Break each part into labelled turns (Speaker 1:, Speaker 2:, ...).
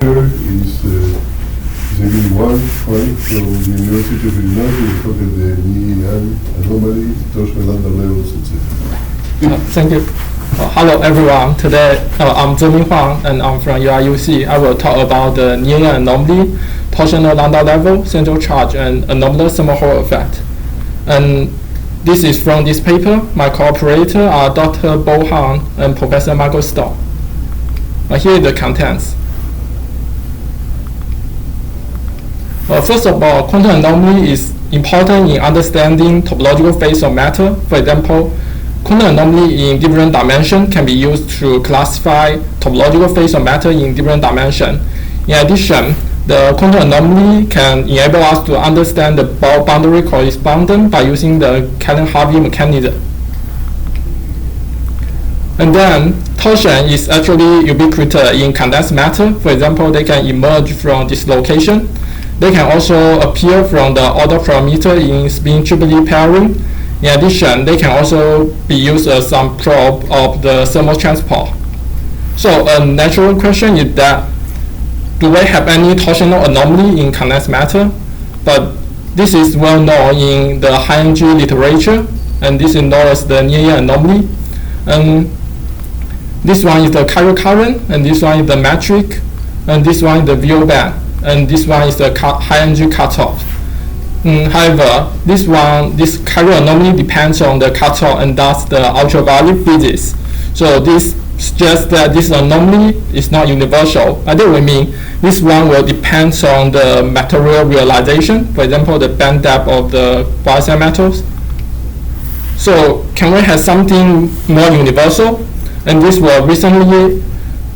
Speaker 1: is Huang from the University of Illinois, who talked the Nieh-Yan Anomaly, Torsional Landau levels, etc.
Speaker 2: Thank you. Hello everyone. Today I'm Huang and I'm from UIUC. I will talk about the Nieh-Yan Anomaly, Torsional Landau level, central charge, and anomalous summer Hall effect. And this is from this paper. My co-operator are Dr. Huang and Professor Michael Stone. Here is the contents. First of all, quantum anomaly is important in understanding topological phase of matter. For example, quantum anomaly in different dimensions can be used to classify topological phase of matter in different dimensions. In addition, the quantum anomaly can enable us to understand the boundary correspondence by using the Kelvin-Harvey mechanism. And then, torsion is actually ubiquitous in condensed matter. For example, they can emerge from dislocation. They can also appear from the order parameter in spin triplet pairing. In addition, they can also be used as some probe of the thermal transport. So a natural question is that, do we have any torsional anomaly in condensed matter? But this is well known in the high-energy literature, and this is known as the Nieh-Yan anomaly. And this one is the chiral current, and this one is the metric, and this one is the Weyl band, and this one is the high-energy cutoff. However, this chiral anomaly depends on the cutoff and thus the ultraviolet physics. So this suggests that this anomaly is not universal. By that we mean this one will depend on the material realization, for example, the band depth of the semimetals. So can we have something more universal? And this was recently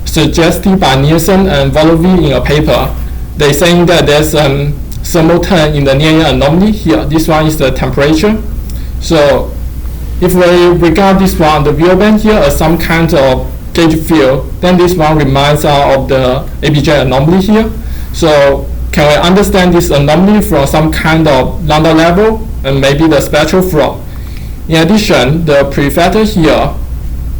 Speaker 2: suggested by Nielsen and Volovi in a paper. They saying that there's thermal turn in the Nieh-Yan anomaly here. This one is the temperature. So if we regard this one, the Weyl band here, as some kind of gauge field, then this one reminds us of the ABJ anomaly here. So can we understand this anomaly from some kind of Landau level and maybe the spectral flow? In addition, the prefactor here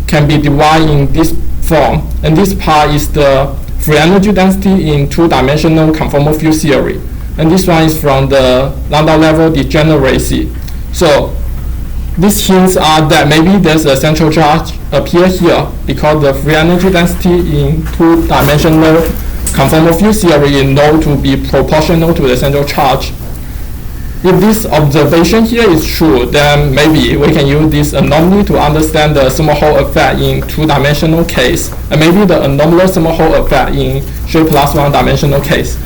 Speaker 2: can be divided in this form, and this part is the free energy density in two-dimensional conformal field theory. And this one is from the Landau level degeneracy. So these hints are that maybe there's a central charge appear here because the free energy density in two-dimensional conformal field theory is known to be proportional to the central charge. If this observation here is true, then maybe we can use this anomaly to understand the thermal Hall effect in two-dimensional case, and maybe the anomalous thermal Hall effect in 3+1 dimensional case.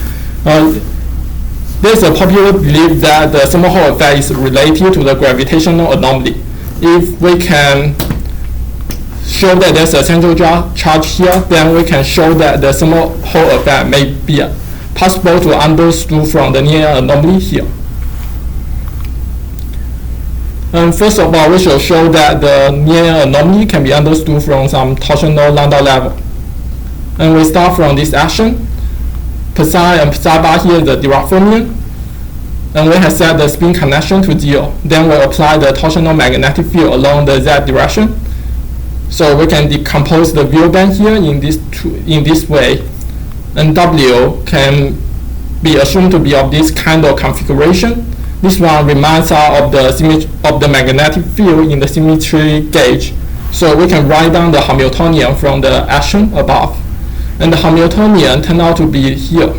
Speaker 2: There's a popular belief that the thermal Hall effect is related to the gravitational anomaly. If we can show that there's a central charge here, then we can show that the thermal Hall effect may be possible to understand from the Nieh-Yan anomaly here. And first of all, we should show that the Nieh-Yan anomaly can be understood from some torsional Landau level. And we start from this action. Psi and psi bar here is the Dirac fermion. And we have set the spin connection to 0. Then we apply the torsional magnetic field along the z direction. So we can decompose the Weyl band here in this way. And W can be assumed to be of this kind of configuration. This one reminds us of the magnetic field in the symmetry gauge. So we can write down the Hamiltonian from the action above. And the Hamiltonian turned out to be here.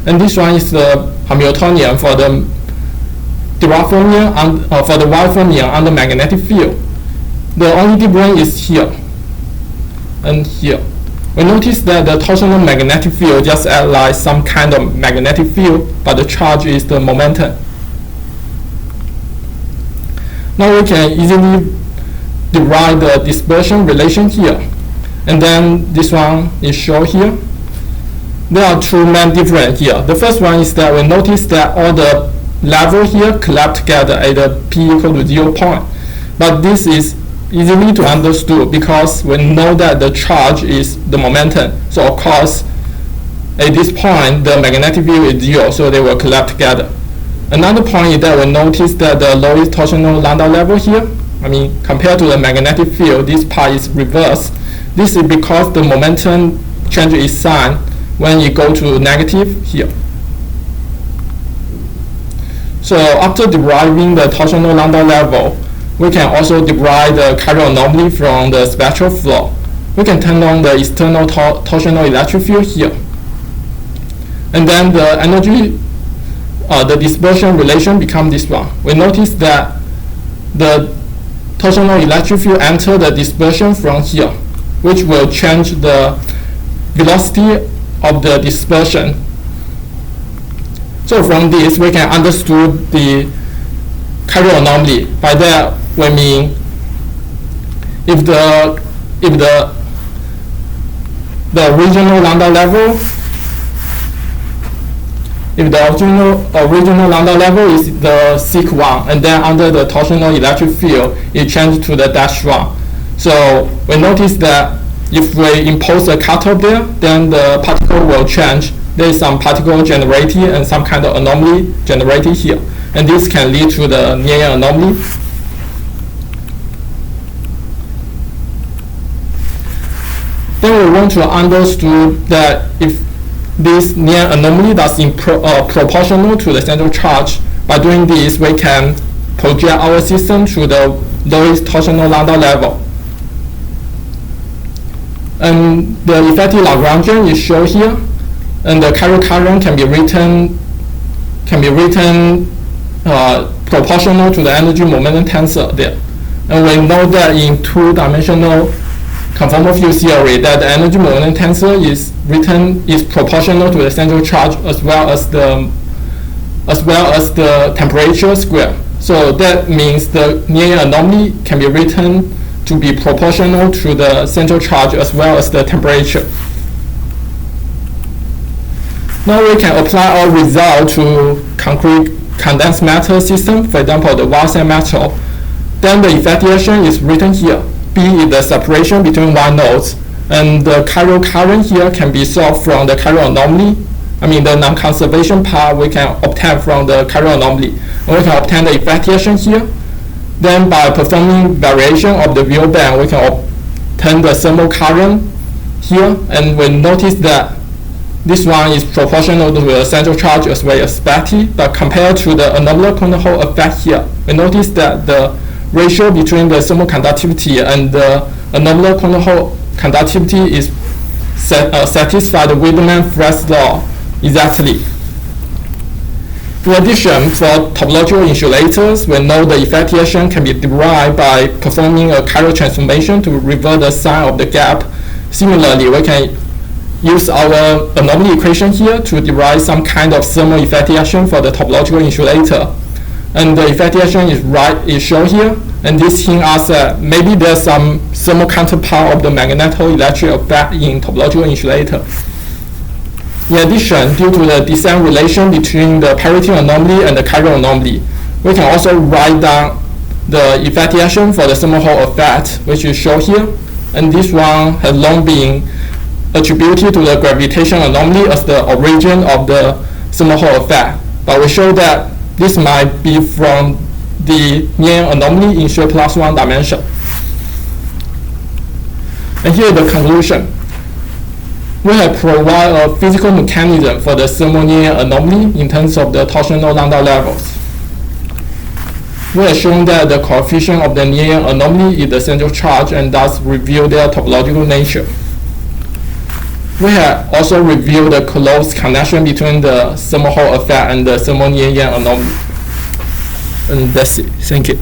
Speaker 2: And this one is the Hamiltonian for the Dirac fermion for the Weyl fermion under magnetic field. The only difference is here and here. We notice that the torsional magnetic field just acts like some kind of magnetic field, but the charge is the momentum. Now we can easily derive the dispersion relation here. And then this one is shown here. There are two main differences here. The first one is that we notice that all the levels here collapse together at the p equal to 0 point. But this is easily to understood because we know that the charge is the momentum. So of course, at this point, the magnetic field is 0, so they will collapse together. Another point is that we notice that the lowest torsional Landau level here, compared to the magnetic field, this part is reversed. This is because the momentum change is signed when you go to negative here. So after deriving the torsional Landau level, we can also derive the chiral anomaly from the spectral flow. We can turn on the external torsional electric field here. And then the energy, the dispersion relation becomes this one. We notice that the torsional electric field enter the dispersion from here, which will change the velocity of the dispersion. So from this, we can understand the chiral anomaly. By that, we mean if the original Landau level, if the original Landau level is the sig 1, and then under the torsional electric field, it changes to the dash 1. So we notice that if we impose a cutoff there, then the particle will change. There is some particle generated and some kind of anomaly generated here. And this can lead to the Nieh-Yan anomaly. Then we want to understand that if this Nieh-Yan anomaly is proportional to the central charge, by doing this, we can project our system to the lowest torsional Landau level. And the effective Lagrangian is shown here, and the chiral current can be written proportional to the energy momentum tensor there. And we know that in two-dimensional conformal field theory that the energy momentum tensor is proportional to the central charge as well as the temperature square. So that means the Nieh-Yan anomaly can be written to be proportional to the central charge as well as the temperature. Now we can apply our result to concrete condensed matter system, for example, the Weyl metal. Then the effectuation is written here. B is the separation between Y nodes, and the chiral current here can be solved from the chiral anomaly. I mean, the non-conservation part we can obtain from the chiral anomaly. And we can obtain the effectuation here. Then by performing variation of the Weyl band, we can obtain the thermal current here, and we notice that this one is proportional to the central charge as well as static, but compared to the anomalous quantum Hall effect here, we notice that the ratio between the thermal conductivity and the anomalous quantum Hall conductivity is satisfy the Wiedemann-Fritz law exactly. In addition, for topological insulators, we know the effectuation can be derived by performing a chiral transformation to revert the sign of the gap. Similarly, we can use our anomaly equation here to derive some kind of thermal effectuation for the topological insulator. And the effectuation is shown here, and this hints us that maybe there's some thermal counterpart of the magnetoelectric effect in topological insulator. In addition, due to the descent relation between the parity anomaly and the chiral anomaly, we can also write down the effectuation for the thermal Hall effect, which is shown here. And this one has long been attributed to the gravitational anomaly as the origin of the thermal Hall effect. But we show that this might be from the Nieh-Yan anomaly in shape +1 dimension. And here is the conclusion. We have provided a physical mechanism for the thermal Nieh-Yan anomaly in terms of the torsional Landau levels. We have shown that the coefficient of the Nieh-Yan anomaly is the central charge and thus reveal their topological nature. We have also revealed the close connection between the thermal Hall effect and the thermal Nieh-Yan anomaly. And that's it. Thank you.